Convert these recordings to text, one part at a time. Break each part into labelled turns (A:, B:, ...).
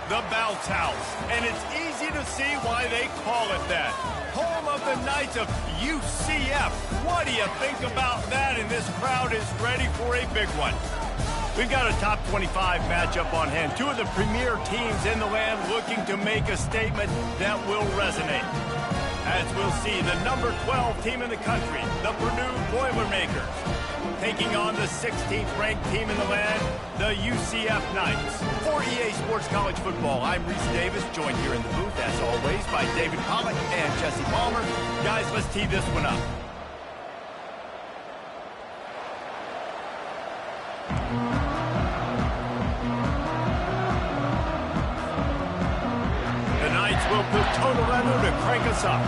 A: The Bounce House, and it's easy to see why they call it that. Home of the Knights of UCF. What do you think about that? And this crowd is ready for a big one. We've got a top 25 matchup on hand. Two of the premier teams in the land looking to make a statement that will resonate. As we'll see, the number 12 team in the country, the Purdue Boilermakers, taking on the 16th ranked team in the land, the UCF Knights. For EA Sports College Football, I'm Reese Davis, joined here in the booth, as always, by David Pollack and Jesse Palmer. Guys, let's tee this one up. The Knights will put total leather to crank us up.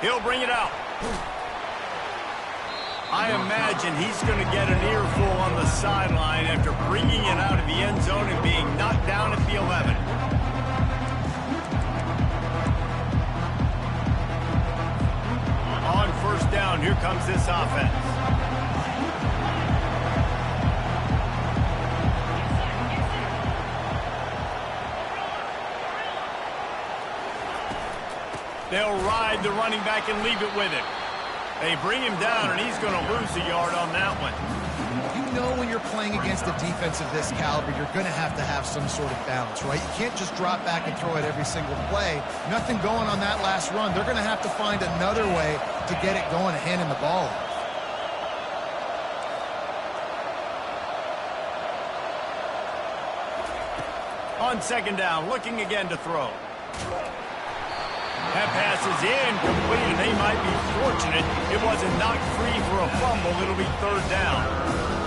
A: He'll bring it out. I imagine he's going to get an earful on the sideline after bringing it out of the end zone and being knocked down at the 11. On first down, here comes this offense. They'll ride the running back and leave it with him. They bring him down, and he's going to lose a yard on that one.
B: You know when you're playing against a defense of this caliber, you're going to have some sort of balance, right? You can't just drop back and throw it every single play. Nothing going on that last run. They're going to have to find another way to get it going and hand him the ball off.
A: On second down, looking again to throw. That pass is incomplete, and they might be fortunate it wasn't knocked free for a fumble. It'll be third down.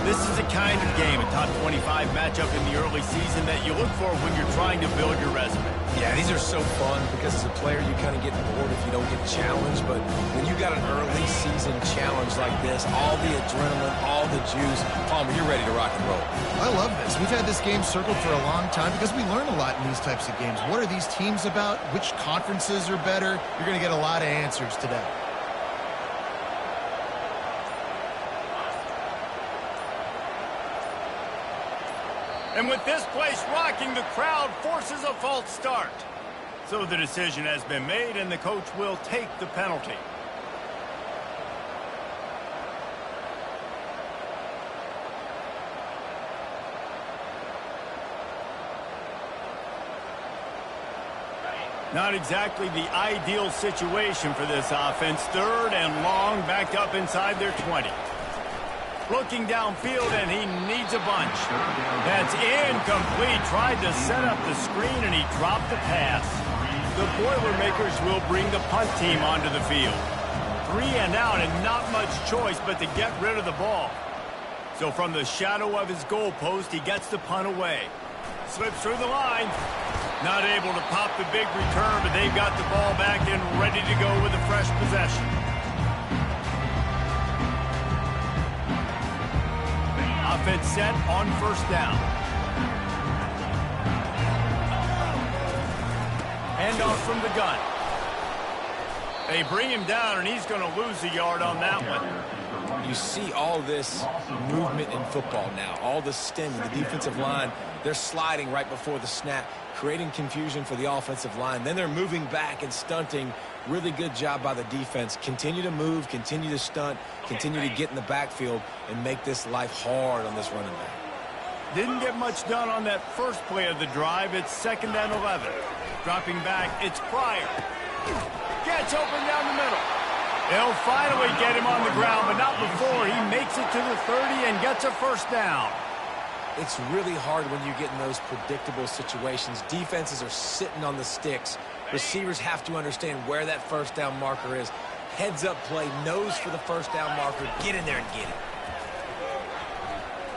A: This is the kind of game, a top 25 matchup in the early season, that you look for when you're trying to build your resume.
C: Yeah, these are so fun because as a player, you kind of get bored if you don't get challenged. But when you got an early season challenge like this, all the adrenaline, all the juice, Palmer, you're ready to rock and roll.
B: I love this. We've had this game circled for a long time because we learn a lot in these types of games. What are these teams about? Which conferences are better? You're going to get a lot of answers today.
A: And with this place rocking, the crowd forces a false start. So the decision has been made, and the coach will take the penalty. Not exactly the ideal situation for this offense. Third and long, backed up inside their 20. Looking downfield, and he needs a bunch. That's incomplete. Tried to set up the screen, and he dropped the pass. The Boilermakers will bring the punt team onto the field. 3 and out, and not much choice but to get rid of the ball. So from the shadow of his goalpost, he gets the punt away. Slips through the line. Not able to pop the big return, but they've got the ball back and ready to go with a fresh possession. Offense set on first down. Handoff from the gun. They bring him down, and he's going to lose a yard on that one.
C: You see all this movement in football now, all the stemming, the defensive line, they're sliding right before the snap, creating confusion for the offensive line. Then they're moving back and stunting. Really good job by the defense. Continue to move, continue to stunt, continue to get in the backfield and make this life hard on this running back.
A: Didn't get much done on that first play of the drive. It's second and 11. Dropping back, it's Pryor. Gets open down the middle. They'll finally get him on the ground, but not before he makes it to the 30 and gets a first down.
C: It's really hard when you get in those predictable situations. Defenses are sitting on the sticks. Receivers have to understand where that first down marker is. Heads-up play, nose for the first down marker. Get in there and get it.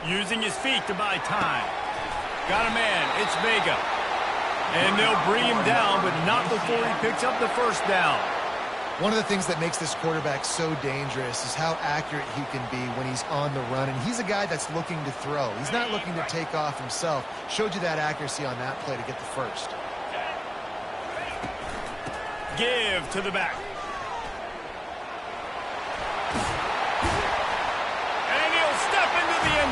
A: Using his feet to buy time. Got a man. It's Vega. And they'll bring him down, but not before he picks up the first down.
B: One of the things that makes this quarterback so dangerous is how accurate he can be when he's on the run. And he's a guy that's looking to throw. He's not looking to take off himself. Showed you that accuracy on that play to get the first.
A: Give to the back.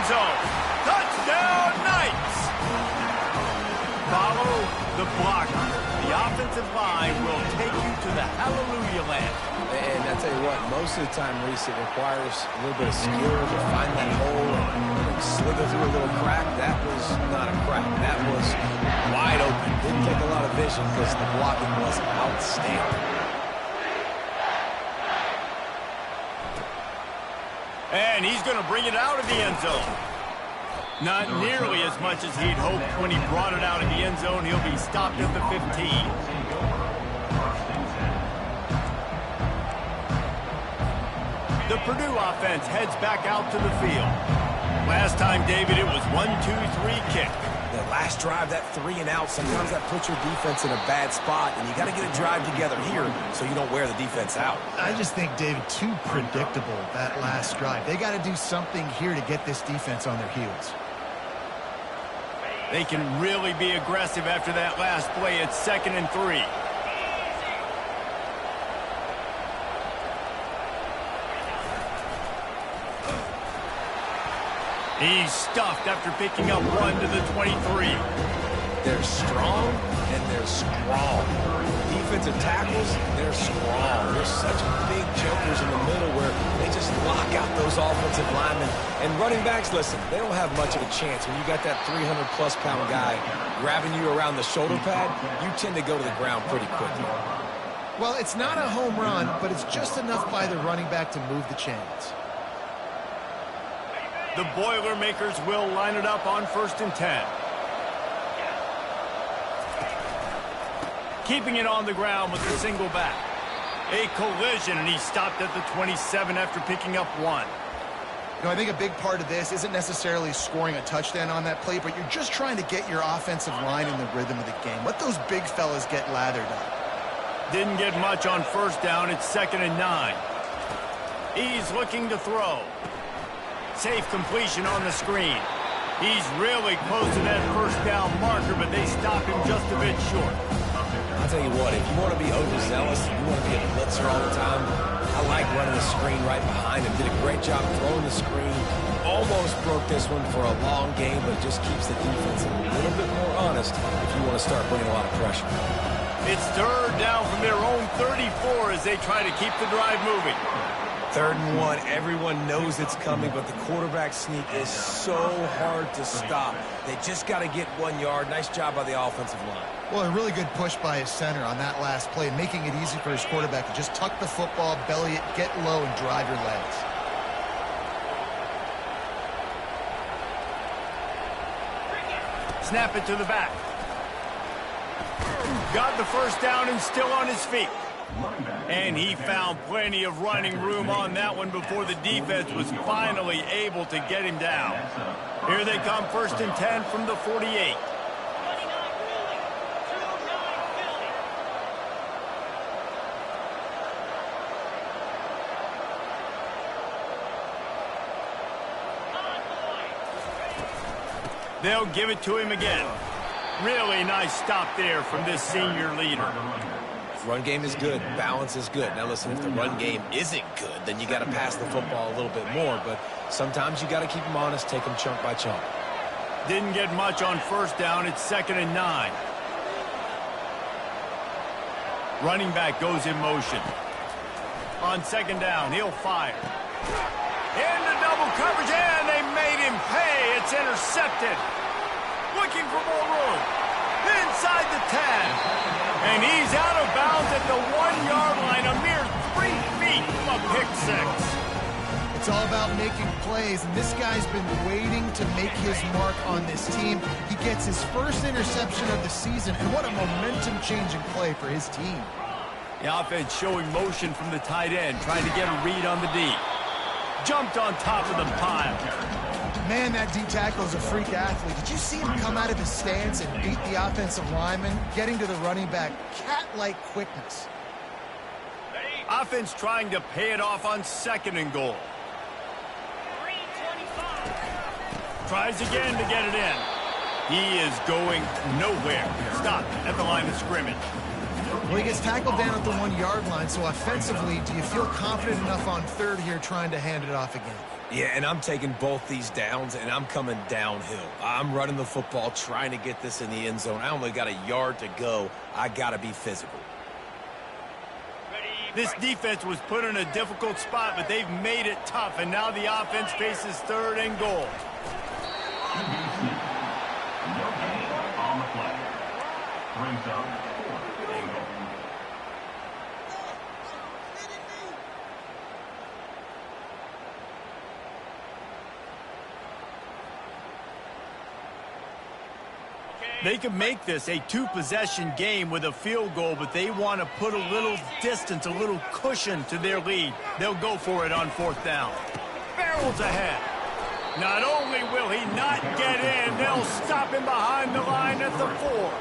A: zone. Touchdown, Knights! Follow the blocker. The offensive line will take you to the hallelujah land.
C: And I tell you what, most of the time, Reese, it requires a little bit of skill to find that hole and slither through a little crack. That was not a crack. That was wide open. Didn't take a lot of vision because the blocking was outstanding.
A: And he's going to bring it out of the end zone. Not nearly as much as he'd hoped when he brought it out of the end zone. He'll be stopped at the 15. The Purdue offense heads back out to the field. Last time, David, it was 1-2-3 kick.
C: The last drive, that 3 and out, sometimes that puts your defense in a bad spot, and you got to get a drive together here so you don't wear the defense out.
B: I just think, David, too predictable, that last drive. They got to do something here to get this defense on their heels.
A: They can really be aggressive after that last play. It's 2nd and 3. He's stuffed after picking up 1 to the 23.
C: They're strong, and they're strong. Defensive tackles, they're strong. They're such big jokers in the middle where they just lock out those offensive linemen. And running backs, listen, they don't have much of a chance. When you got that 300-plus pound guy grabbing you around the shoulder pad, you tend to go to the ground pretty quickly.
B: Well, it's not a home run, but it's just enough by the running back to move the chains.
A: The Boilermakers will line it up on 1st and 10. Keeping it on the ground with the single back. A collision, and he stopped at the 27 after picking up 1.
B: You know, I think a big part of this isn't necessarily scoring a touchdown on that play, but you're just trying to get your offensive line in the rhythm of the game. Let those big fellas get lathered up.
A: Didn't get much on 1st down. It's 2nd and 9. He's looking to throw. Safe completion on the screen. He's really close to that 1st down marker, but they stop him just a bit short.
C: I'll tell you what, if you want to be overzealous, if you want to be a blitzer all the time, I like running the screen right behind him. Did a great job throwing the screen. Almost broke this one for a long game, but just keeps the defense a little bit more honest if you want to start bringing a lot of pressure.
A: It's 3rd down from their own 34 as they try to keep the drive moving.
C: 3rd and 1, everyone knows it's coming, but the quarterback sneak is so hard to stop. They just got to get 1 yard. Nice job by the offensive line.
B: Well, a really good push by his center on that last play, making it easy for his quarterback to just tuck the football, belly it, get low, and drive your legs.
A: Snap it to the back. Got the 1st down and still on his feet. And he found plenty of running room on that one before the defense was finally able to get him down. Here they come, 1st and 10 from the 48. They'll give it to him again. Really nice stop there from this senior leader.
C: Run game is good. Balance is good. Now, listen, if the run game isn't good, then you got to pass the football a little bit more. But sometimes you got to keep them honest, take them chunk by chunk.
A: Didn't get much on 1st down. It's 2nd and 9. Running back goes in motion. On 2nd down, he'll fire. Into double coverage, and they made him pay. It's intercepted. Looking for more room. Inside the 10. And he's out of bounds at the 1-yard line, a mere 3 feet from a pick 6.
B: It's all about making plays, and this guy's been waiting to make his mark on this team. He gets his first interception of the season, and what a momentum-changing play for his team.
A: The offense showing motion from the tight end, trying to get a read on the D. Jumped on top of the pile.
B: Man, that D tackle is a freak athlete. Did you see him come out of his stance and beat the offensive lineman, getting to the running back? Cat-like quickness.
A: Offense trying to pay it off on 2nd and goal. Tries again to get it in. He is going nowhere. Stopped at the line of scrimmage.
B: Well, he gets tackled down at the 1-yard line, so offensively, do you feel confident enough on 3rd here trying to hand it off again?
C: Yeah, and I'm taking both these downs, and I'm coming downhill. I'm running the football, trying to get this in the end zone. I only got a yard to go. I got to be physical.
A: This defense was put in a difficult spot, but they've made it tough, and now the offense faces 3rd and goal.
D: On the play. Brings up 4th and goal.
A: They could make this a 2-possession game with a field goal, but they want to put a little distance, a little cushion to their lead. They'll go for it on 4th down. Barrels ahead. Not only will he not get in, they'll stop him behind the line at the 4.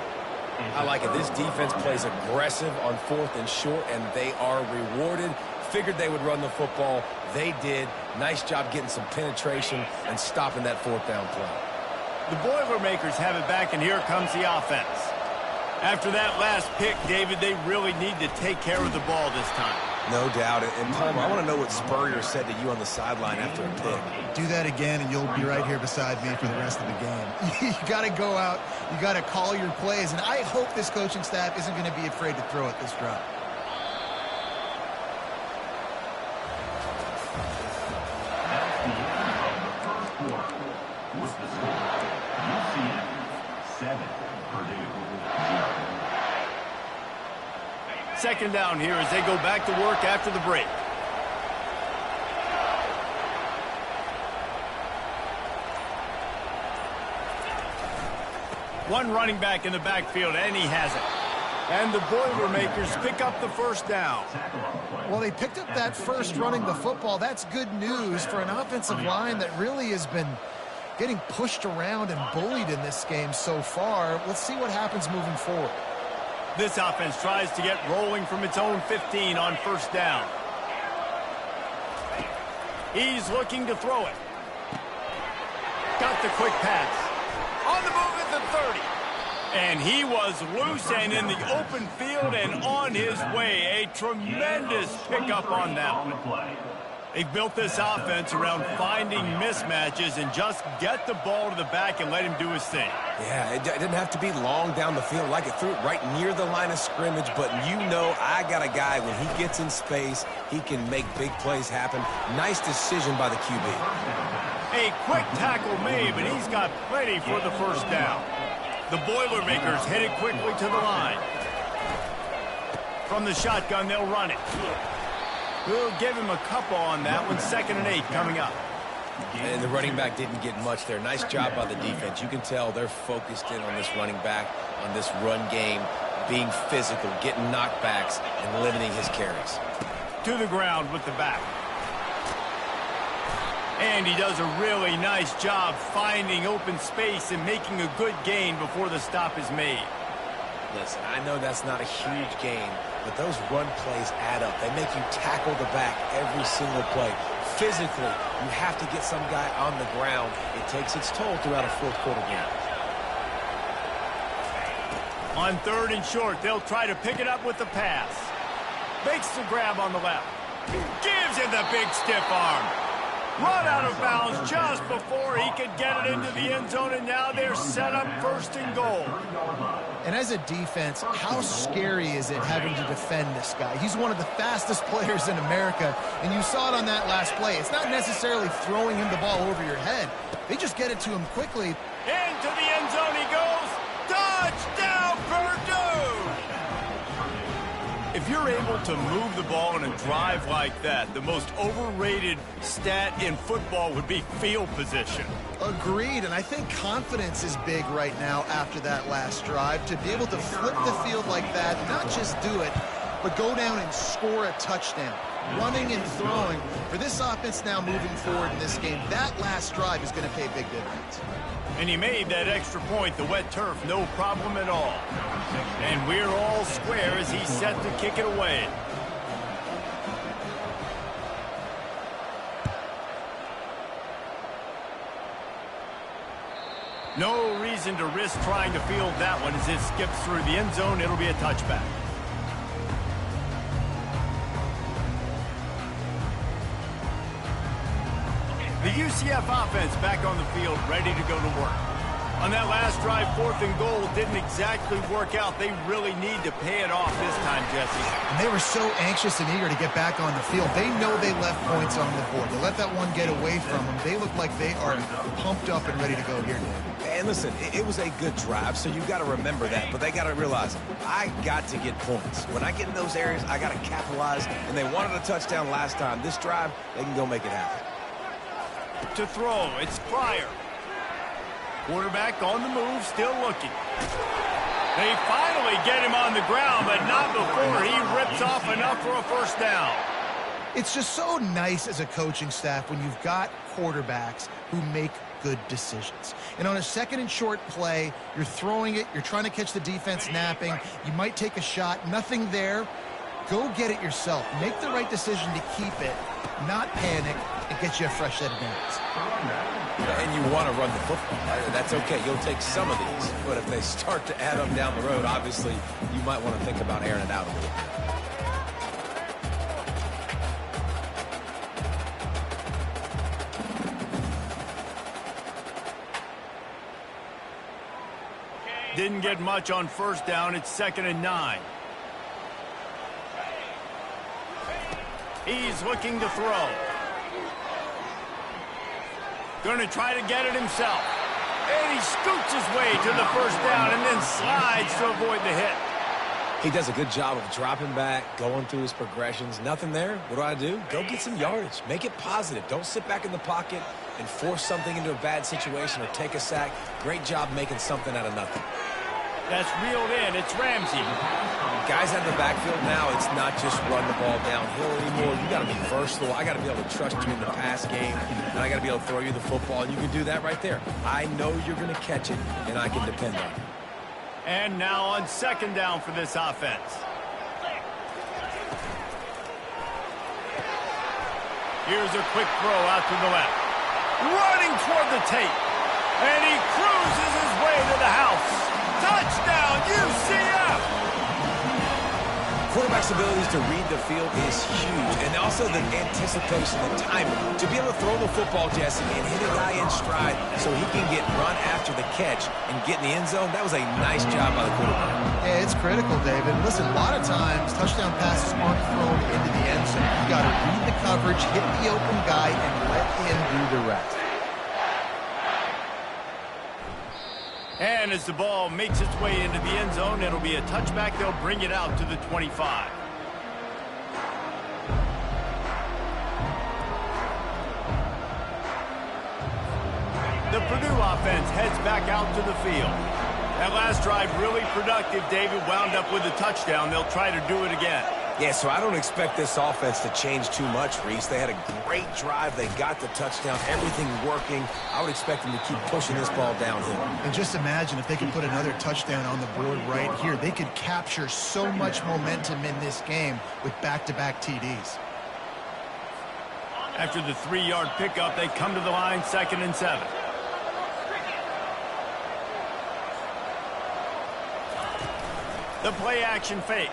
C: I like it. This defense plays aggressive on 4th and short, and they are rewarded. Figured they would run the football. They did. Nice job getting some penetration and stopping that 4th down play.
A: The Boilermakers have it back, and here comes the offense. After that last pick, David, they really need to take care of the ball this time.
C: No doubt. And Palmer, I want to know what Spurrier said to you on the sideline after a pick.
B: Do that again, and you'll be right here beside me for the rest of the game. You got to go out. You got to call your plays, and I hope this coaching staff isn't going to be afraid to throw it this drive.
D: That's the end of the first quarter. With the score, UCF 7, Purdue 0.
A: 2nd down here as they go back to work after the break. One running back in the backfield, and he has it. And the Boilermakers pick up the 1st down.
B: Well, they picked up that first running the football. That's good news for an offensive line that really has been getting pushed around and bullied in this game so far. Let's see what happens moving forward.
A: This offense tries to get rolling from its own 15 on 1st down. He's looking to throw it. Got the quick pass. On the move at the 30. And he was loose and in the open field and on his way. A tremendous pickup on that one. They've built this offense around finding mismatches and just get the ball to the back and let him do his thing.
C: Yeah, it didn't have to be long down the field. Like it threw it right near the line of scrimmage, but you know I got a guy, when he gets in space, he can make big plays happen. Nice decision by the QB.
A: A quick tackle made, but he's got plenty for the 1st down. The Boilermakers headed quickly to the line. From the shotgun, they'll run it. We'll give him a couple on that one. 2nd and 8 coming up.
C: And the running back didn't get much there. Nice job by the defense. You can tell they're focused in on this running back, on this run game, being physical, getting knockbacks, and limiting his carries.
A: To the ground with the back. And he does a really nice job finding open space and making a good gain before the stop is made.
C: Listen, I know that's not a huge gain, but those run plays add up. They make you tackle the back every single play. Physically, you have to get some guy on the ground. It takes its toll throughout a 4th quarter game.
A: On 3rd and short, they'll try to pick it up with the pass. Makes the grab on the left. Gives him the big stiff arm. Run out of bounds just before he could get it into the end zone, and now they're set up 1st and goal.
B: And as a defense, how scary is it having to defend this guy? He's one of the fastest players in America, and you saw it on that last play. It's not necessarily throwing him the ball over your head. They just get it to him quickly.
A: Into the end zone he goes. Touchdown, Purdue! If you're able to move the ball in a drive like that, the most overrated stat in football would be field position.
B: Agreed, and I think confidence is big right now after that last drive. To be able to flip the field like that, not just do it, but go down and score a touchdown. Running and throwing. For this offense now moving forward in this game, that last drive is going to pay big dividends.
A: And he made that extra point, the wet turf, no problem at all. And we're all square as he's set to kick it away. No reason to risk trying to field that one as it skips through the end zone. It'll be a touchback. The UCF offense back on the field, ready to go to work. On that last drive, 4th and goal didn't exactly work out. They really need to pay it off this time, Jesse.
B: And they were so anxious and eager to get back on the field. They know they left points on the board. They let that one get away from them. They look like they are pumped up and ready to go here, Dave.
C: And listen, it was a good drive, so you've got to remember that. But they got to realize, I got to get points. When I get in those areas, I got to capitalize. And they wanted a touchdown last time. This drive, they can go make it happen.
A: To throw, it's Pryor. Quarterback on the move, still looking. They finally get him on the ground, but not before he rips off enough for a first down.
B: It's just so nice as a coaching staff when you've got quarterbacks who make good decisions. And on a 2nd and short play, you're throwing it, you're trying to catch the defense napping, you might take a shot, nothing there. Go get it yourself. Make the right decision to keep it, not panic, and get you a fresh set of downs.
C: And you want to run the football. That's okay. You'll take some of these. But if they start to add up down the road, obviously, you might want to think about airing it out a little bit.
A: Didn't get much on first down. It's 2nd and 9. He's looking to throw. Going to try to get it himself. And he scoots his way to the first down and then slides to avoid the hit.
C: He does a good job of dropping back, going through his progressions. Nothing there. What do? Go get some yardage. Make it positive. Don't sit back in the pocket and force something into a bad situation or take a sack. Great job making something out of nothing.
A: That's reeled in. It's Ramsey.
C: Guys out of the backfield now, it's not just run the ball downhill anymore. You got to be versatile. I got to be able to trust you in the pass game, and I got to be able to throw you the football, and you can do that right there. I know you're going to catch it, and I can depend on it.
A: And now on 2nd down for this offense. Here's a quick throw out to the left. Running toward the tape. And he cruises his way to the house. Touchdown, UCF!
C: Quarterback's abilities to read the field is huge, and also the anticipation, the timing. To be able to throw the football, Jesse, and hit a guy in stride so he can get run after the catch and get in the end zone, that was a nice job by the quarterback.
B: Yeah, it's critical, David. Listen, a lot of times, touchdown passes aren't thrown into the end zone. You got to read the coverage, hit the open guy, and let him do the rest.
A: And as the ball makes its way into the end zone, it'll be a touchback. They'll bring it out to the 25. The Purdue offense heads back out to the field. That last drive really productive. David wound up with a touchdown. They'll try to do it again.
C: Yeah, so I don't expect this offense to change too much, Reese. They had a great drive. They got the touchdown. Everything working. I would expect them to keep pushing this ball downhill.
B: And just imagine if they could put another touchdown on the board right here. They could capture so much momentum in this game with back-to-back TDs.
A: After the 3-yard pickup, they come to the line, 2nd and 7. The play action fake.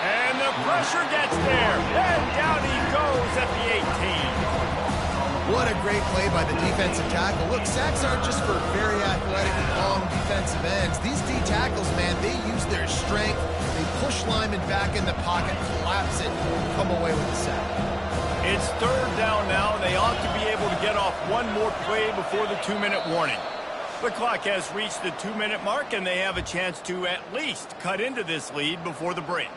A: And the pressure gets there. And down he goes at the 18.
B: What a great play by the defensive tackle. Look, sacks aren't just for very athletic and long defensive ends. These D tackles, man, they use their strength. They push linemen back in the pocket, collapse it, and come away with the sack.
A: It's 3rd down now. They ought to be able to get off one more play before the 2-minute warning. The clock has reached the 2-minute mark, and they have a chance to at least cut into this lead before the break.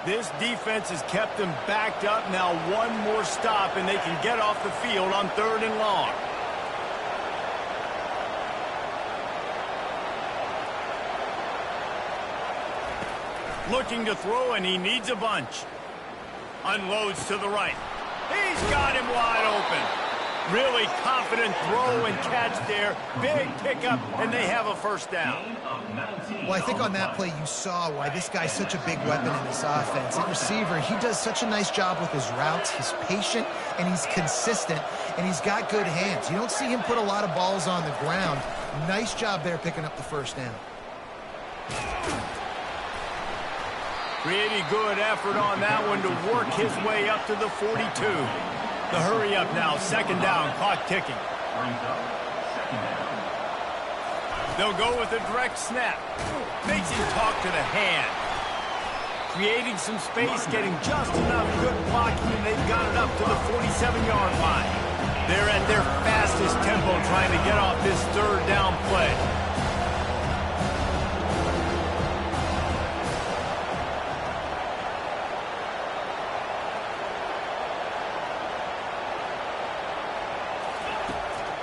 A: This defense has kept them backed up. Now one more stop, and they can get off the field on 3rd and long. Looking to throw, and he needs a bunch. Unloads to the right. He's got him wide open. Really confident throw and catch there. Big pickup, and they have a first down.
B: Well, I think on that play you saw why this guy's such a big weapon in this offense. At receiver, he does such a nice job with his routes. He's patient, and he's consistent, and he's got good hands. You don't see him put a lot of balls on the ground. Nice job there picking up the first down.
A: Pretty good effort on that one to work his way up to the 42. The hurry up now, second down, clock ticking. They'll go with a direct snap. Makes him talk to the hand. Creating some space, getting just enough good blocking, and they've got it up to the 47-yard line. They're at their fastest tempo trying to get off this third down play.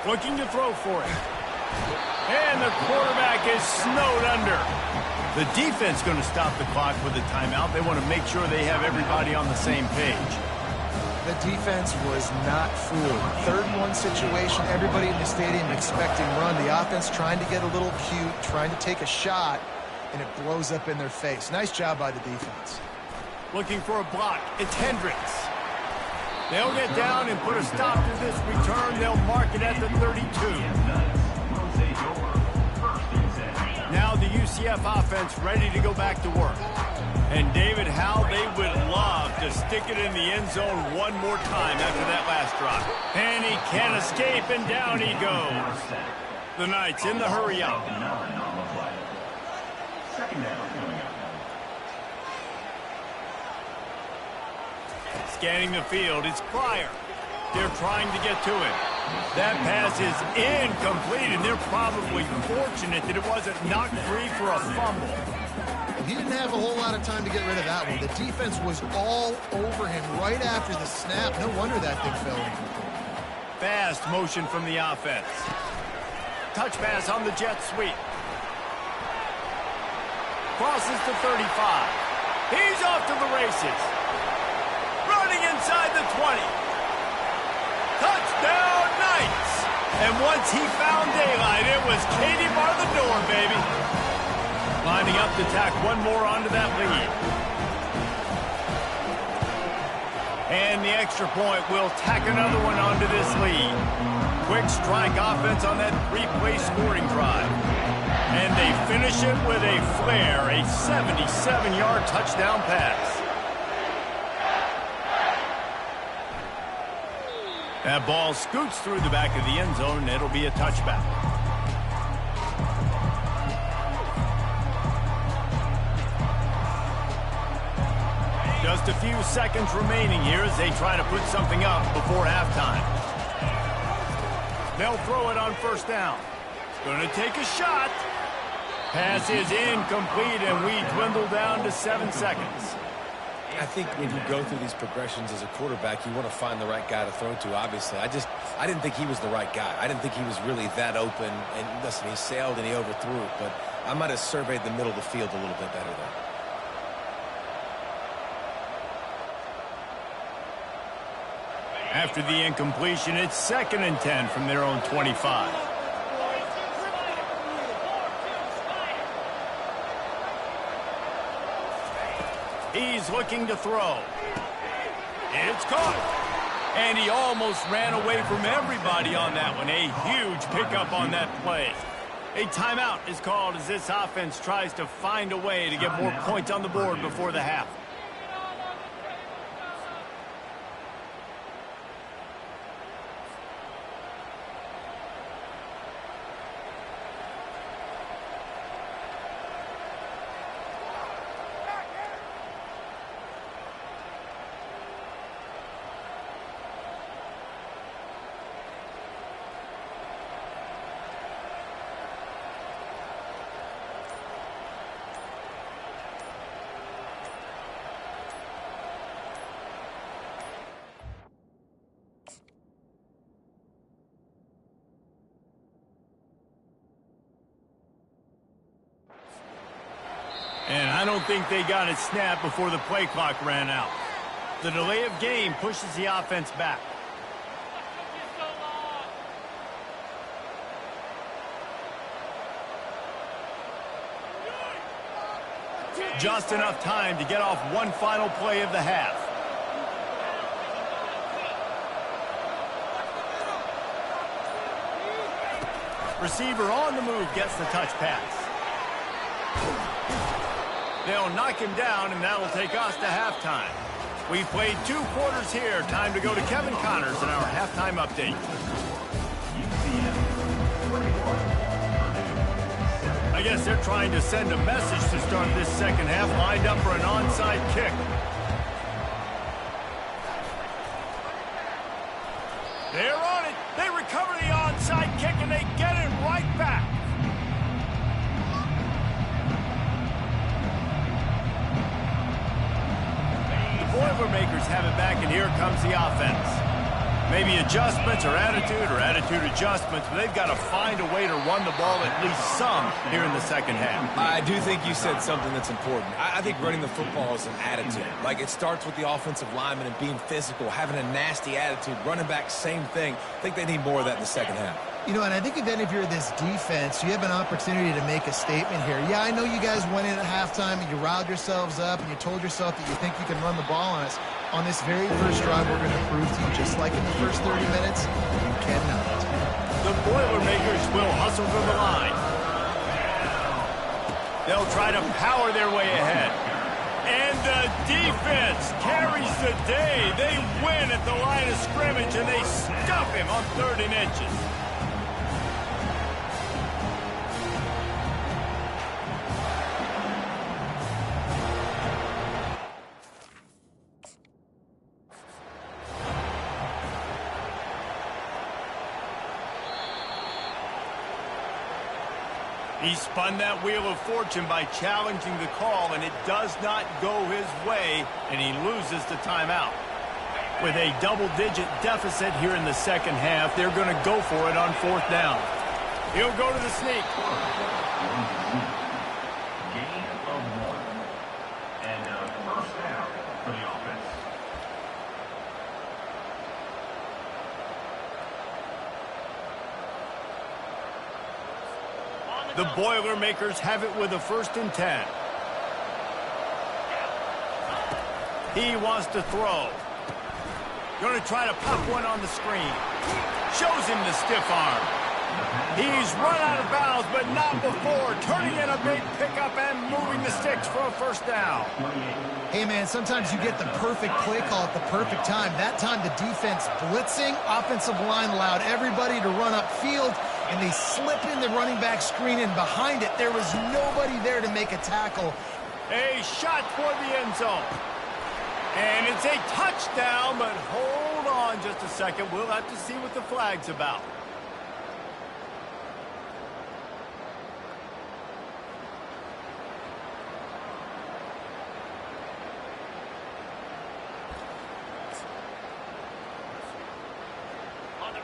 A: Looking to throw for it. And the quarterback is snowed under. The defense going to stop the clock with a timeout. They want to make sure they have everybody on the same page.
B: The defense was not fooled. 3rd and 1 situation, everybody in the stadium expecting run. The offense trying to get a little cute, trying to take a shot, and it blows up in their face. Nice job by the defense.
A: Looking for a block. It's Hendricks. They'll get down and put a stop to this return. They'll mark it at the 32. Now the UCF offense ready to go back to work. And David, how they would love to stick it in the end zone one more time after that last drive. And he can't escape, and down he goes. The Knights in the hurry up. Scanning the field, it's Pryor. They're trying to get to him. That pass is incomplete, and they're probably fortunate that it wasn't knocked free for a fumble.
B: He didn't have a whole lot of time to get rid of that one. The defense was all over him right after the snap. No wonder that thing fell incomplete.
A: Fast motion from the offense. Touch pass on the jet sweep. Crosses to 35. He's off to the races. Running inside the 20. Touchdown, Knights! And once he found daylight, it was Katie bar the door, baby. Lining up to tack one more onto that lead. And the extra point will tack another one onto this lead. Quick strike offense on that 3-play scoring drive. And they finish it with a flair, a 77-yard touchdown pass. That ball scoots through the back of the end zone, and it'll be a touchback. Just a few seconds remaining here as they try to put something up before halftime. They'll throw it on first down. Going to take a shot. Pass is incomplete, and we dwindle down to 7 seconds.
C: I think when you go through these progressions as a quarterback, you want to find the right guy to throw to, obviously. I didn't think he was the right guy. I didn't think he was really that open. And listen, he sailed and he overthrew it, but I might have surveyed the middle of the field a little bit better there.
A: After the incompletion, it's 2nd and 10 from their own 25. He's looking to throw. It's caught. And he almost ran away from everybody on that one. A huge pickup on that play. A timeout is called as this offense tries to find a way to get more points on the board before the half. And I don't think they got it snapped before the play clock ran out. The delay of game pushes the offense back. Just enough time to get off one final play of the half. Receiver on the move gets the touch pass. They'll knock him down, and that'll take us to halftime. We've played 2 quarters here. Time to go to Kevin Connors in our halftime update. I guess they're trying to send a message to start this second half, lined up for an onside kick. They're on it. They recover the onside kick, and they get it right back. The Boilermakers have it back, and here comes the offense. Maybe adjustments or attitude adjustments, but they've got to find a way to run the ball at least some here in the second half.
C: I do think you said something that's important. I think running the football is an attitude. Like, it starts with the offensive lineman and being physical, having a nasty attitude. Running back, same thing. I think they need more of that in the second half.
B: You know, and I think if you're this defense, you have an opportunity to make a statement here. Yeah, I know you guys went in at halftime and you riled yourselves up and you told yourself that you think you can run the ball on us. On this very first drive, we're going to prove to you, just like in the first 30 minutes, you cannot.
A: The Boilermakers will hustle for the line. They'll try to power their way ahead. And the defense carries the day. They win at the line of scrimmage, and they stuff him on 3rd and inches. He spun that wheel of fortune by challenging the call, and it does not go his way, and he loses the timeout. With a double-digit deficit here in the second half, they're going to go for it on 4th down. He'll go to the sneak.
D: Gain of 1. And a first down for the offense.
A: The Boilermakers have it with a 1st and 10. He wants to throw. Going to try to pop one on the screen. Shows him the stiff arm. He's run out of bounds, but not before. Turning in a big pickup and moving the sticks for a 1st down.
B: Hey, man, sometimes you get the perfect play call at the perfect time. That time the defense blitzing, offensive line allowed everybody to run upfield, and they slip in the running back screen, and behind it, there was nobody there to make a tackle.
A: A shot for the end zone. And it's a touchdown, but hold on just a second. We'll have to see what the flag's about.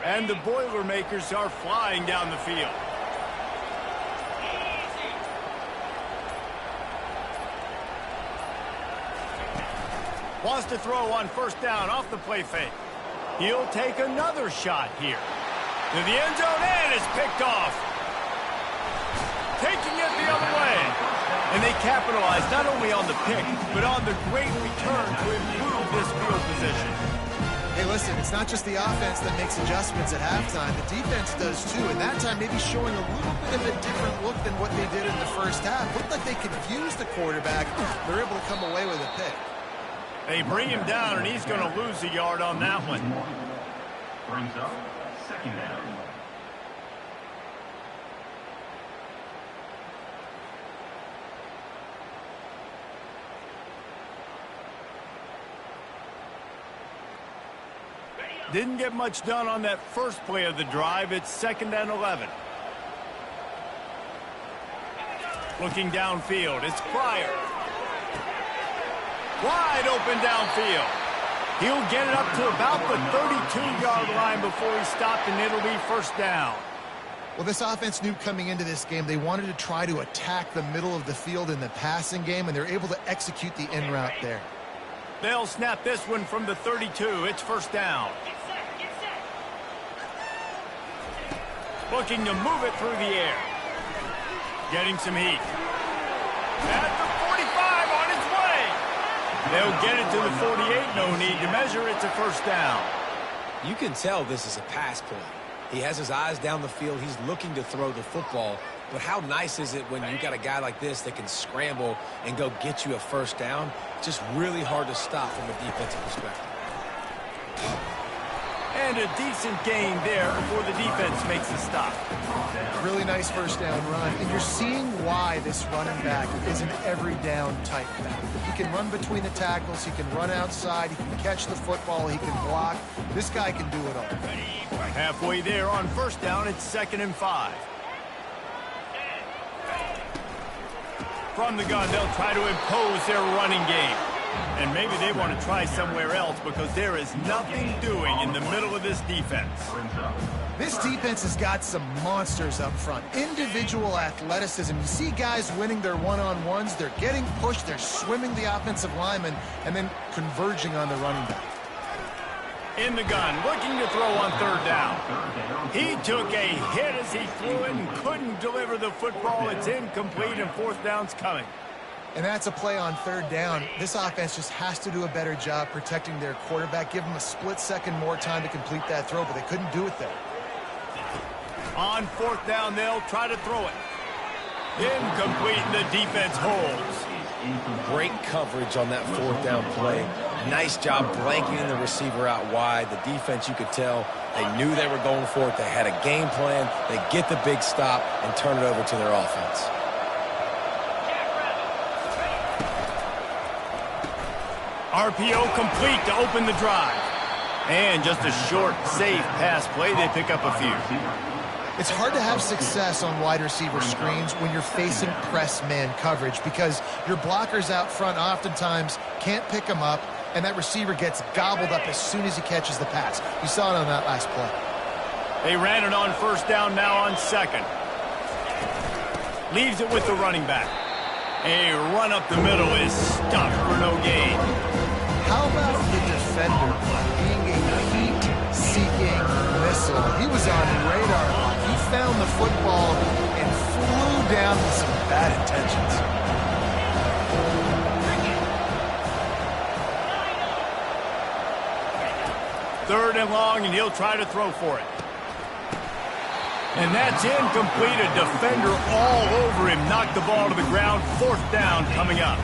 A: And the Boilermakers are flying down the field. Wants to throw on 1st down off the play fake. He'll take another shot here. To the end zone, and it's picked off. Taking it the other way. And they capitalize not only on the pick, but on the great return to improve this field position.
B: Hey, listen, it's not just the offense that makes adjustments at halftime. The defense does too, and that time maybe showing a little bit of a different look than what they did in the first half. Looked like they confused the quarterback. They're able to come away with a pick.
A: They bring him down, and he's going to lose a yard on that one.
D: Brings up 2nd down.
A: Didn't get much done on that first play of the drive. It's 2nd and 11. Looking downfield, it's Pryor. Wide open downfield. He'll get it up to about the 32-yard line before he stopped, and it'll be 1st down.
B: Well, this offense knew coming into this game they wanted to try to attack the middle of the field in the passing game, and they're able to execute the in route there.
A: They'll snap this one from the 32. It's 1st down. Looking to move it through the air. Getting some heat. At the 45 on its way. They'll get it to the 48. No need to measure. It's a 1st down.
C: You can tell this is a pass play. He has his eyes down the field. He's looking to throw the football. But how nice is it when you got a guy like this that can scramble and go get you a first down? Just really hard to stop from a defensive perspective.
A: And a decent gain there before the defense makes the stop.
B: Really nice first down run. And you're seeing why this running back is an every down type back. He can run between the tackles. He can run outside. He can catch the football. He can block. This guy can do it all.
A: Halfway there on first down, it's 2nd and 5. From the gun, they'll try to impose their running game. And maybe they want to try somewhere else because there is nothing doing in the middle of this defense.
B: This defense has got some monsters up front. Individual athleticism. You see guys winning their one-on-ones. They're getting pushed. They're swimming the offensive lineman and then converging on the running back.
A: In the gun, looking to throw on 3rd down. He took a hit as he threw it and couldn't deliver the football. It's incomplete and 4th down's coming.
B: And that's a play on 3rd down. This offense just has to do a better job protecting their quarterback. Give them a split second more time to complete that throw, but they couldn't do it there.
A: On 4th down, they'll try to throw it. Incomplete, and the defense holds.
C: Great coverage on that 4th down play. Nice job blanketing the receiver out wide. The defense, you could tell, they knew they were going for it. They had a game plan. They get the big stop and turn it over to their offense.
A: RPO complete to open the drive. And just a short, safe pass play. They pick up a few.
B: It's hard to have success on wide receiver screens when you're facing press man coverage because your blockers out front oftentimes can't pick them up, and that receiver gets gobbled up as soon as he catches the pass. You saw it on that last play.
A: They ran it on 1st down, now on 2nd. Leaves it with the running back. A run up the middle is stuffed for no gain.
B: How about the defender being a heat-seeking missile? He was on radar lock. He found the football and flew down with some bad intentions.
A: 3rd and long, and he'll try to throw for it. And that's incomplete. A defender all over him. Knocked the ball to the ground. 4th down coming up.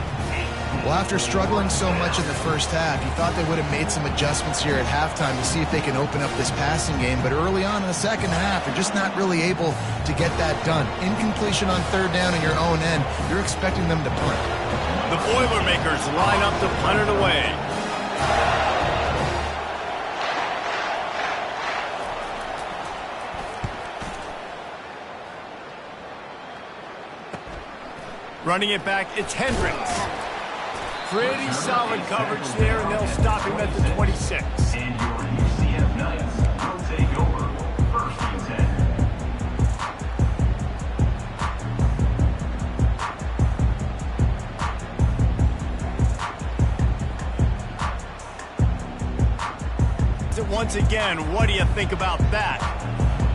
B: Well, after struggling so much in the first half, you thought they would have made some adjustments here at halftime to see if they can open up this passing game. But early on in the second half, they're just not really able to get that done. Incompletion on 3rd down in your own end, you're expecting them to punt.
A: The Boilermakers line up to punt it away. Running it back, it's Hendricks. Pretty solid coverage there, and they'll stop him at the 26.
D: And your UCF Knights will take over 1st and
A: 10. Once again, what do you think about that?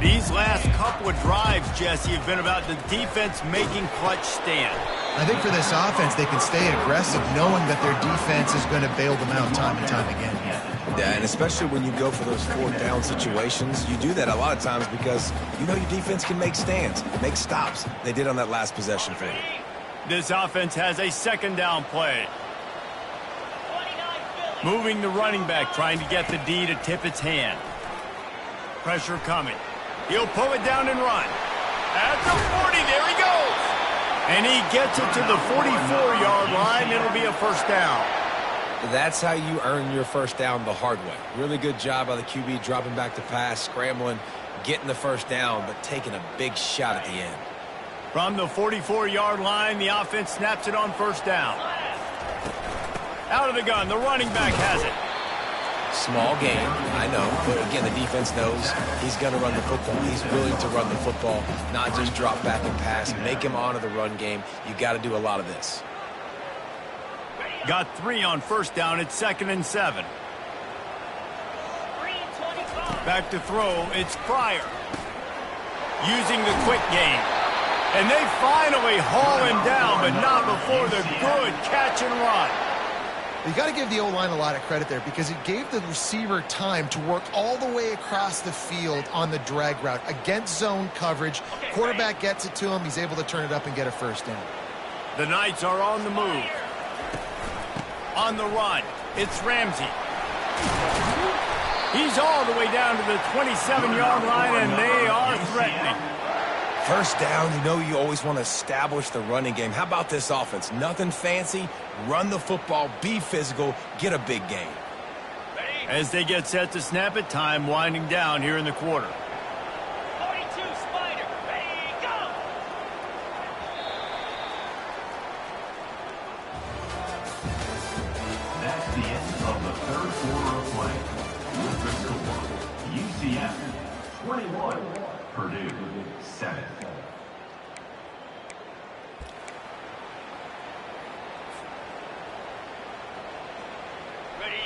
A: These last couple of drives, Jesse, have been about the defense making clutch stand.
B: I think for this offense, they can stay aggressive knowing that their defense is going to bail them out time and time again.
C: Yeah, and especially when you go for those 4th down situations, you do that a lot of times because you know your defense can make stands, make stops. They did on that last possession for you.
A: This offense has a 2nd down play. Moving the running back, trying to get the D to tip its hand. Pressure coming. He'll pull it down and run. At the 40, there he goes. And he gets it to the 44-yard line. It'll be a 1st down.
C: That's how you earn your 1st down the hard way. Really good job by the QB dropping back to pass, scrambling, getting the 1st down, but taking a big shot at the end.
A: From the 44-yard line, the offense snaps it on 1st down. Out of the gun, the running back has it.
C: Small game, I know, but again, the defense knows he's going to run the football. He's willing to run the football, not just drop back and pass, make him honor the run game. You got to do a lot of this.
A: Got 3 on 1st down. It's 2nd and 7. Back to throw. It's Pryor. Using the quick game. And they finally haul him down, but not before the good catch and run.
B: You got to give the O-line a lot of credit there because it gave the receiver time to work all the way across the field on the drag route against zone coverage. Quarterback gets it to him. He's able to turn it up and get a first down.
A: The Knights are on the move. On the run, it's Ramsey. He's all the way down to the 27-yard line, and they are threatening.
C: First down, you know you always want to establish the running game. How about this offense? Nothing fancy. Run the football, be physical, get a big gain.
A: As they get set to snap it, time winding down here in the quarter.
E: 42 Spider, ready, go!
D: That's the end of the third quarter of play. With the score, UCF 21, Purdue 7.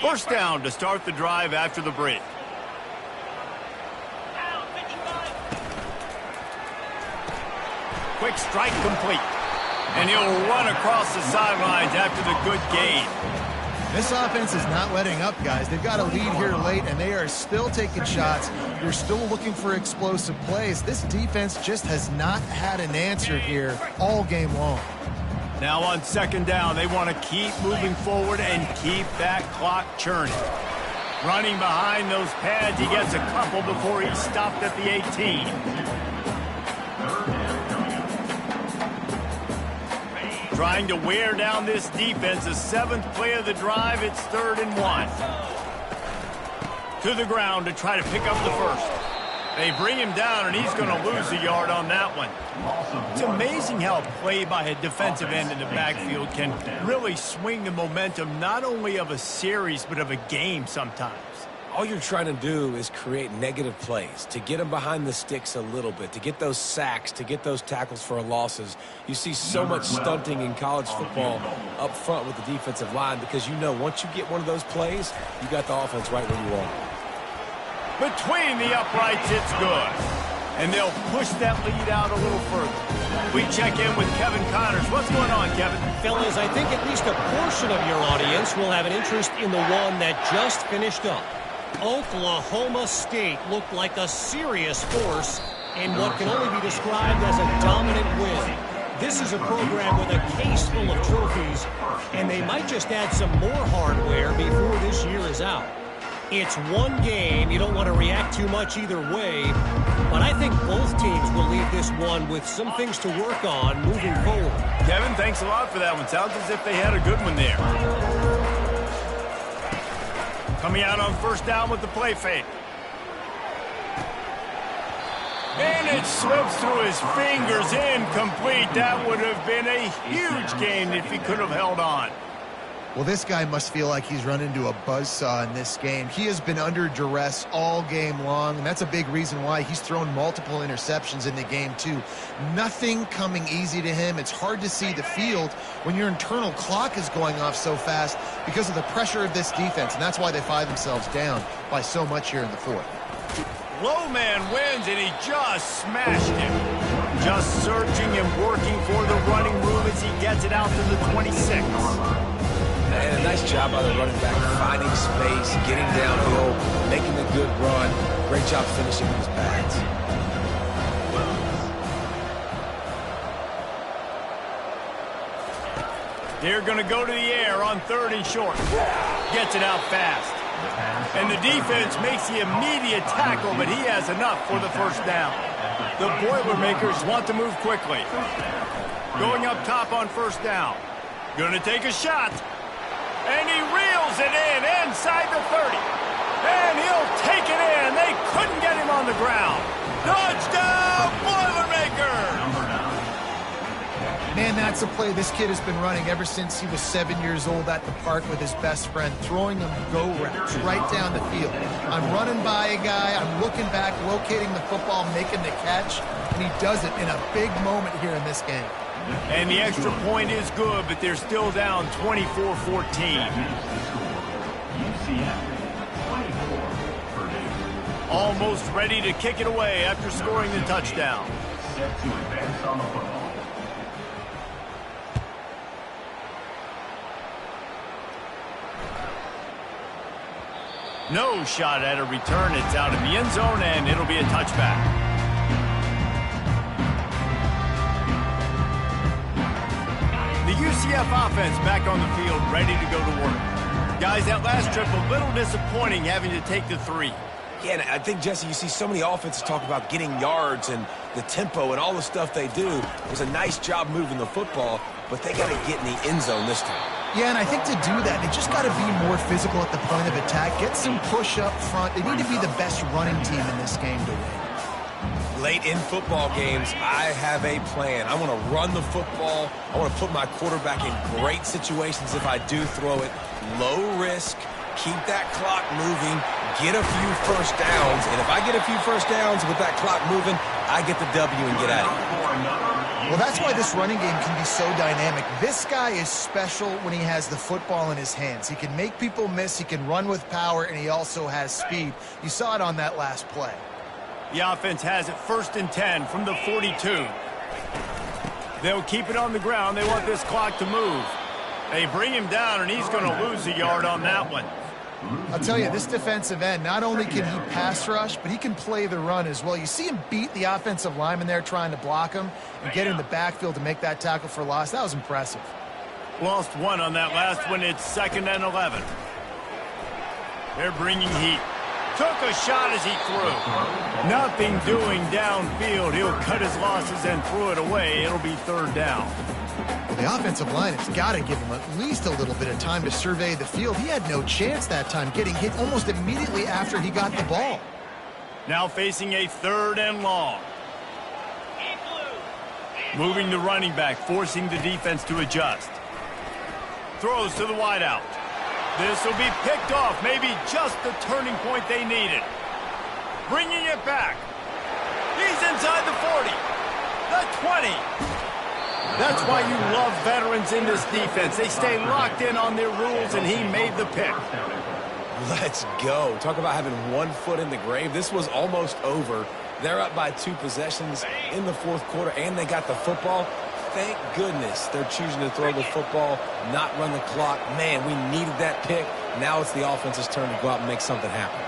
A: First down to start the drive after the break.
E: Out, 55.
A: Quick strike complete. And he'll run across the sidelines after the good gain.
B: This offense is not letting up, guys. They've got a lead here late, and they are still taking shots. They're still looking for explosive plays. This defense just has not had an answer here all game long.
A: Now on second down, they want to keep moving forward and keep that clock churning. Running behind those pads, he gets a couple before he's stopped at the 18. Trying to wear down this defense. The seventh play of the drive, it's 3rd and 1. To the ground to try to pick up the first. They bring him down, and he's going to lose a yard on that one. It's amazing how a play by a defensive end in the backfield can really swing the momentum not only of a series but of a game sometimes.
C: All you're trying to do is create negative plays, to get them behind the sticks a little bit, to get those sacks, to get those tackles for losses. You see so much stunting in college football up front with the defensive line because you know once you get one of those plays, you got the offense right where you want.
A: Between the uprights, it's good. And they'll push that lead out a little further. We check in with Kevin Connors. What's going on, Kevin?
F: Fellas, I think at least a portion of your audience will have an interest in the one that just finished up. Oklahoma State looked like a serious force in what can only be described as a dominant win. This is a program with a case full of trophies, and they might just add some more hardware before this year is out. It's one game. You don't want to react too much either way, but I think both teams will leave this one with some things to work on moving forward.
A: Kevin, thanks a lot for that one. Sounds as if they had a good one there. Coming out on first down with the play fake. And it slips through his fingers, incomplete. That would have been a huge gain if he could have held on.
B: Well, this guy must feel like he's run into a buzzsaw in this game. He has been under duress all game long, and that's a big reason why he's thrown multiple interceptions in the game, too. Nothing coming easy to him. It's hard to see the field when your internal clock is going off so fast because of the pressure of this defense, and that's why they find themselves down by so much here in the fourth.
A: Low man wins, and he just smashed him. Just searching and working for the running room as he gets it out to the 26.
C: And a nice job by the running back, finding space, getting downhill, making a good run. Great job finishing with his pads.
A: They're going to go to the air on 3rd and short. Gets it out fast. And the defense makes the immediate tackle, but he has enough for the first down. The Boilermakers want to move quickly. Going up top on first down. Going to take a shot. And he reels it in inside the 30. And he'll take it in. They couldn't get him on the ground. Touchdown, Boilermakers!
B: Man, that's a play this kid has been running ever since he was 7 years old at the park with his best friend, throwing them go routes right down the field. I'm running by a guy, I'm looking back, locating the football, making the catch, and he does it in a big moment here in this game.
A: And the extra point is good, but they're still down 24-14. Almost ready to kick it away after scoring the touchdown.
D: Set to advance on the football.
A: No shot at a return. It's out in the end zone, and it'll be a touchback. The UCF offense back on the field, ready to go to work. Guys, that last trip, a little disappointing having to take the 3.
C: Yeah, and I think, Jesse, you see so many offenses talk about getting yards and the tempo and all the stuff they do. It was a nice job moving the football, but they got to get in the end zone this time.
B: Yeah, and I think to do that, they just got to be more physical at the point of attack. Get some push up front. They need to be the best running team in this game to win.
C: Late in football games, I have a plan. I want to run the football. I want to put my quarterback in great situations if I do throw it. Low risk, keep that clock moving, get a few first downs. And if I get a few first downs with that clock moving, I get the W and get out of here.
B: Well, that's why this running game can be so dynamic. This guy is special when he has the football in his hands. He can make people miss, he can run with power, and he also has speed. You saw it on that last play.
A: The offense has it 1st and 10 from the 42. They'll keep it on the ground. They want this clock to move. They bring him down, and he's going to lose a yard on that one.
B: I'll tell you, this defensive end, not only can he pass rush, but he can play the run as well. You see him beat the offensive lineman there trying to block him and get in the backfield to make that tackle for loss. That was impressive.
A: Lost 1 on that last one. It's 2nd and 11. They're bringing heat. Took a shot as he threw. Nothing doing downfield. He'll cut his losses and throw it away. It'll be 3rd down.
B: Well, the offensive line has got to give him at least a little bit of time to survey the field. He had no chance that time, getting hit almost immediately after he got the ball.
A: Now facing a 3rd and long. Moving the running back, forcing the defense to adjust. Throws to the wideout. This will be picked off, maybe just the turning point they needed. Bringing it back. He's inside the 40, the 20. That's why you love veterans in this defense. They stay locked in on their rules, and he made the pick.
C: Let's go. Talk about having 1 foot in the grave. This was almost over. They're up by 2 possessions in the 4th quarter, and they got the football. Thank goodness they're choosing to throw the football, not run the clock. Man, we needed that pick. Now it's the offense's turn to go out and make something happen.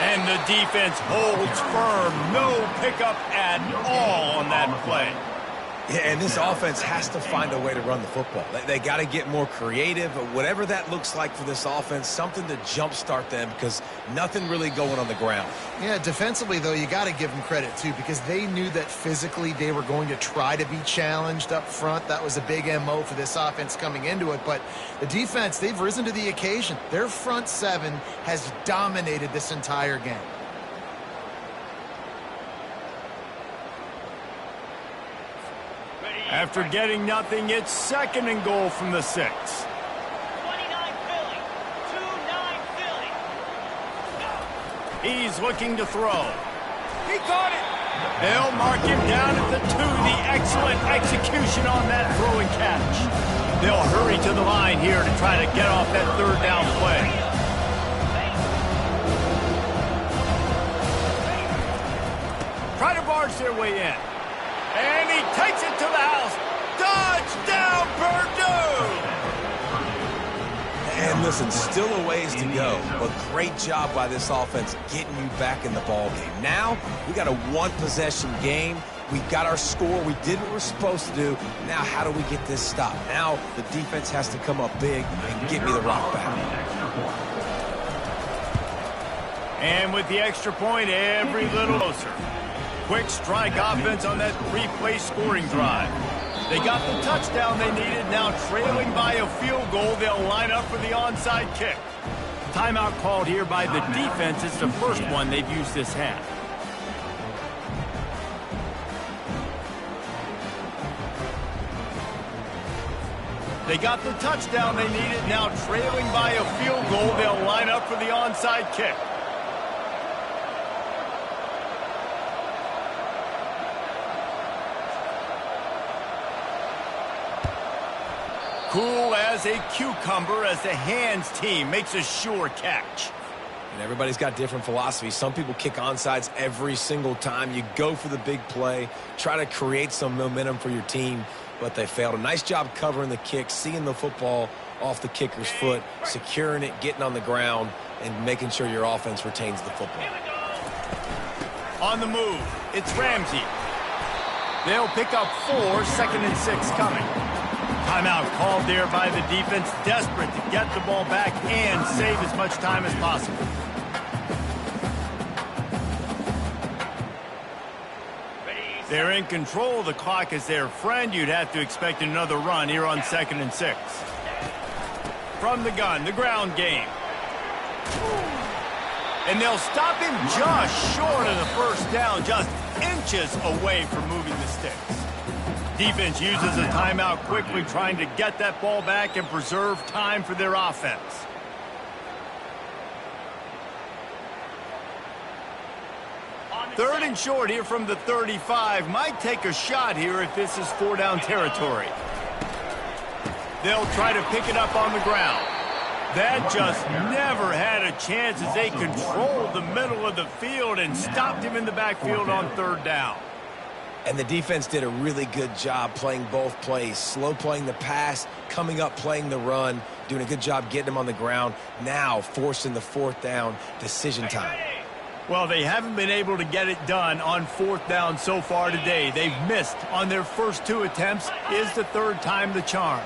A: And the defense holds firm. No pickup at all on that play.
C: Yeah, and this offense has to find a way to run the football. They got to get more creative, but whatever that looks like for this offense, something to jumpstart them because nothing really going on the ground.
B: Yeah, defensively, though, you got to give them credit, too, because they knew that physically they were going to try to be challenged up front. That was a big MO for this offense coming into it. But the defense, they've risen to the occasion. Their front 7 has dominated this entire game.
A: After getting nothing, it's 2nd and goal from the 6.
E: 29 Philly. 2-9 Philly.
A: He's looking to throw. He caught it. They'll mark him down at the 2. The excellent execution on that throw and catch. They'll hurry to the line here to try to get off that 3rd down play. Try to barge their way in. And he takes it to the house. Touchdown, Purdue!
C: And listen, still a ways to go, but great job by this offense getting you back in the ball game. Now, we got a 1-possession game. We got our score. We did what we're supposed to do. Now, how do we get this stopped? Now, the defense has to come up big and get me the rock back.
A: And with the extra point, every little closer. Quick strike offense on that 3-play scoring drive. They got the touchdown they needed. Now trailing by a field goal, they'll line up for the onside kick. Timeout called here by the defense. It's the first one they've used this half. They got the touchdown they needed. Now trailing by a field goal, they'll line up for the onside kick. Cool as a cucumber as the hands team makes a sure catch.
C: And everybody's got different philosophies. Some people kick onsides every single time. You go for the big play, try to create some momentum for your team. but they failed. A nice job covering the kick, seeing the football off the kicker's foot, securing it, getting on the ground, and making sure your offense retains the football.
A: On the move, it's Ramsey. They'll pick up 4, 2nd and 6 coming. Timeout called there by the defense, desperate to get the ball back and save as much time as possible. They're in control. The clock is their friend. You'd have to expect another run here on 2nd and 6. From the gun, the ground game. And they'll stop him just short of the first down, just inches away from moving the sticks. Defense uses a timeout quickly, trying to get that ball back and preserve time for their offense. Third and short here from the 35. Might take a shot here if this is 4-down territory. They'll try to pick it up on the ground. That just never had a chance as they controlled the middle of the field and stopped him in the backfield on 3rd down.
C: And the defense did a really good job playing both plays. Slow playing the pass, coming up playing the run, doing a good job getting him on the ground. Now forcing the 4th down, decision time.
A: Well, they haven't been able to get it done on 4th down so far today. They've missed on their first 2 attempts. Is the 3rd time the charm?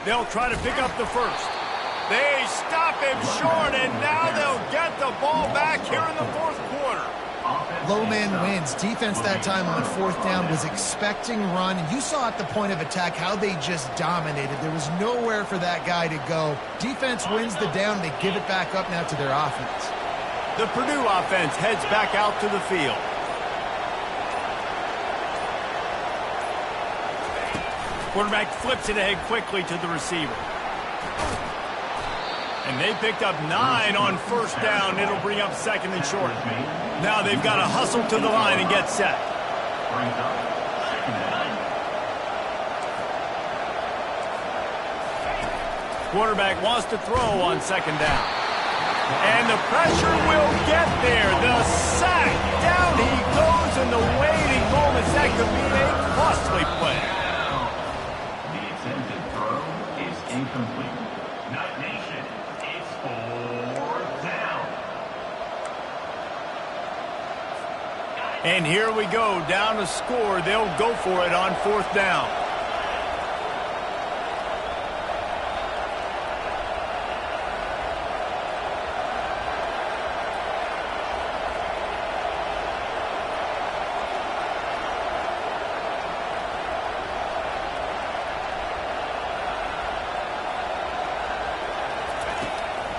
A: They'll try to pick up the first. They stop him short, and now they'll get the ball back here in the 4th quarter.
B: Low man wins. Defense that time on 4th down was expecting run, and you saw at the point of attack how they just dominated. There was nowhere for that guy to go. Defense wins the down. They give it back up now to their offense.
A: The Purdue offense heads back out to the field. Quarterback flips it ahead quickly to the receiver. And they picked up 9 on 1st down. It'll bring up 2nd and short. Now they've got to hustle to the line and get set. Quarterback wants to throw on 2nd down. And the pressure will get there. The sack. Down he goes in the waiting moments. That could be a costly play.
D: Incomplete. Night Nation, it's 4th down.
A: And here we go, down to score. They'll go for it on 4th down.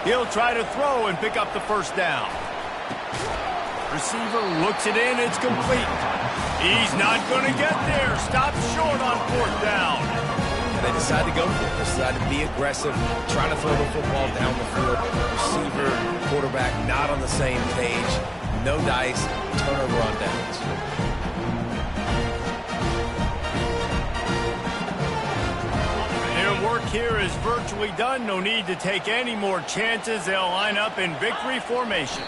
A: He'll try to throw and pick up the 1st down. Receiver looks it in. It's complete. He's not going to get there. Stopped short on 4th down.
C: They decide to go for it. They decide to be aggressive, try to throw the football down the field. Receiver, quarterback not on the same page. No dice. Turnover on downs.
A: Work here is virtually done. No need to take any more chances. They'll line up in victory formation.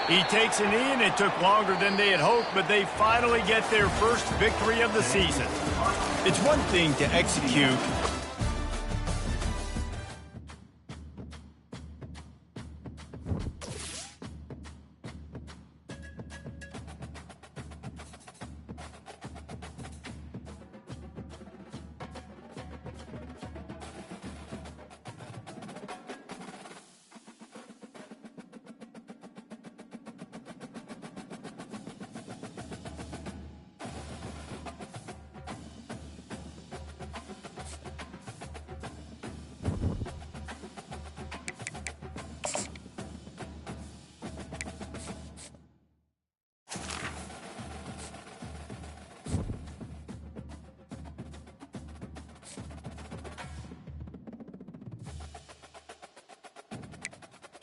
A: He takes a knee, and it took longer than they had hoped, but they finally get their first victory of the season. It's one thing to execute.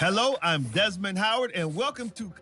G: Hello, I'm Desmond Howard, and welcome to